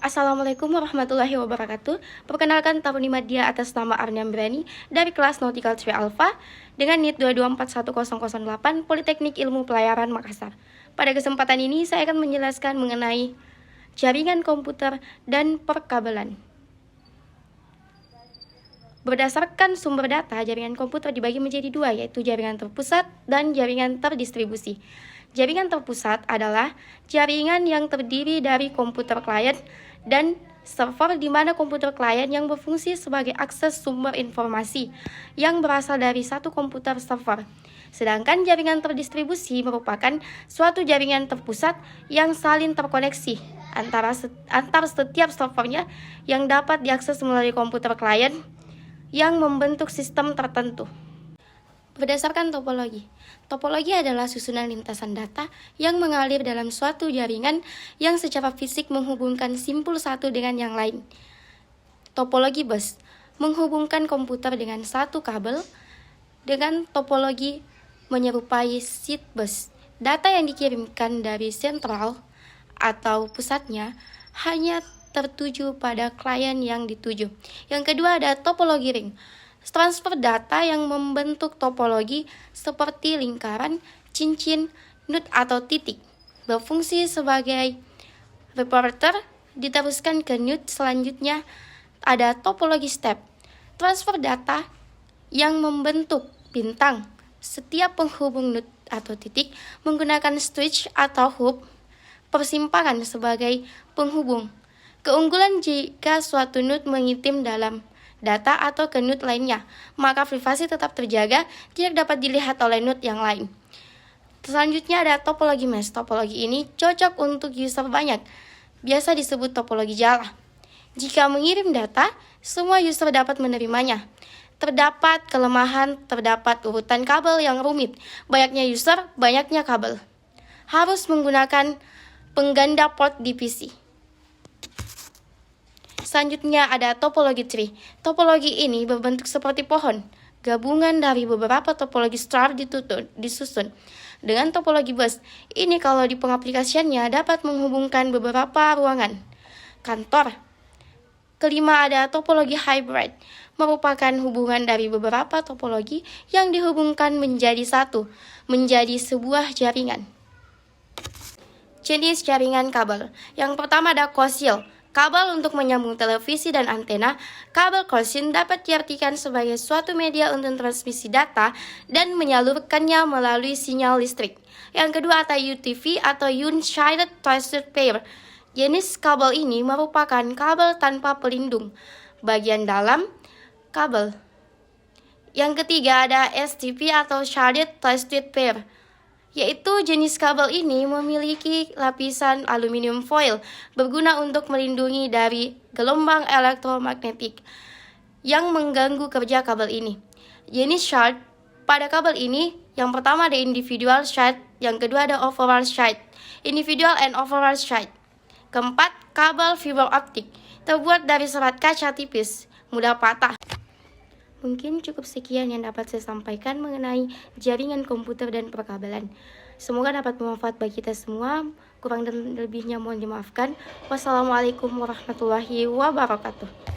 Assalamualaikum warahmatullahi wabarakatuh. Perkenalkan Taruni Madya atas nama Arniam Brani dari kelas Nautical 3 Alpha dengan NIT 2241008 Politeknik Ilmu Pelayaran Makassar. Pada kesempatan ini saya akan menjelaskan mengenai jaringan komputer dan perkabelan. Berdasarkan sumber data, jaringan komputer dibagi menjadi dua, yaitu jaringan terpusat dan jaringan terdistribusi. Jaringan terpusat adalah jaringan yang terdiri dari komputer klien dan server, di mana komputer klien yang berfungsi sebagai akses sumber informasi yang berasal dari satu komputer server. Sedangkan jaringan terdistribusi merupakan suatu jaringan terpusat yang saling terkoneksi antar setiap servernya yang dapat diakses melalui komputer klien yang membentuk sistem tertentu. Berdasarkan topologi, topologi adalah susunan lintasan data yang mengalir dalam suatu jaringan yang secara fisik menghubungkan simpul satu dengan yang lain. Topologi bus menghubungkan komputer dengan satu kabel. Dengan topologi menyerupai seed bus, data yang dikirimkan dari sentral atau pusatnya hanya tertuju pada klien yang dituju. Yang kedua ada topologi ring. Transfer data yang membentuk topologi seperti lingkaran, cincin, node atau titik berfungsi sebagai reporter. Diteruskan ke node selanjutnya ada topologi step. Transfer data yang membentuk bintang. Setiap penghubung node atau titik menggunakan switch atau hub persimpangan sebagai penghubung. Keunggulan jika suatu node mengitim dalam data atau ke node lainnya, maka privasi tetap terjaga, tidak dapat dilihat oleh node yang lain. Selanjutnya ada topologi mesh. Topologi ini cocok untuk user banyak, biasa disebut topologi jala. Jika mengirim data, semua user dapat menerimanya. Terdapat kelemahan, terdapat urutan kabel yang rumit, banyaknya user, banyaknya kabel. Harus menggunakan pengganda port di PC. Selanjutnya ada topologi tree. Topologi ini berbentuk seperti pohon, gabungan dari beberapa topologi star disusun. Dengan topologi bus, ini kalau di pengaplikasiannya dapat menghubungkan beberapa ruangan kantor. Kelima ada topologi hybrid, merupakan hubungan dari beberapa topologi yang dihubungkan menjadi satu, menjadi sebuah jaringan. Jenis jaringan kabel. Yang pertama ada coaxial. Kabel untuk menyambung televisi dan antena. Kabel coaxial dapat diartikan sebagai suatu media untuk transmisi data dan menyalurkannya melalui sinyal listrik. Yang kedua ada UTV atau Unshielded Twisted Pair. Jenis kabel ini merupakan kabel tanpa pelindung bagian dalam kabel. Yang ketiga ada STP atau Shielded Twisted Pair, yaitu jenis kabel ini memiliki lapisan aluminium foil berguna untuk melindungi dari gelombang elektromagnetik yang mengganggu kerja kabel ini. Jenis shard pada kabel ini, yang pertama ada individual shard, yang kedua ada overall shard. Individual and overall shard. Keempat, kabel fiber optik, terbuat dari serat kaca tipis, mudah patah. Mungkin cukup sekian yang dapat saya sampaikan mengenai jaringan komputer dan perkabelan. Semoga dapat bermanfaat bagi kita semua. Kurang dan lebihnya mohon dimaafkan. Wassalamualaikum warahmatullahi wabarakatuh.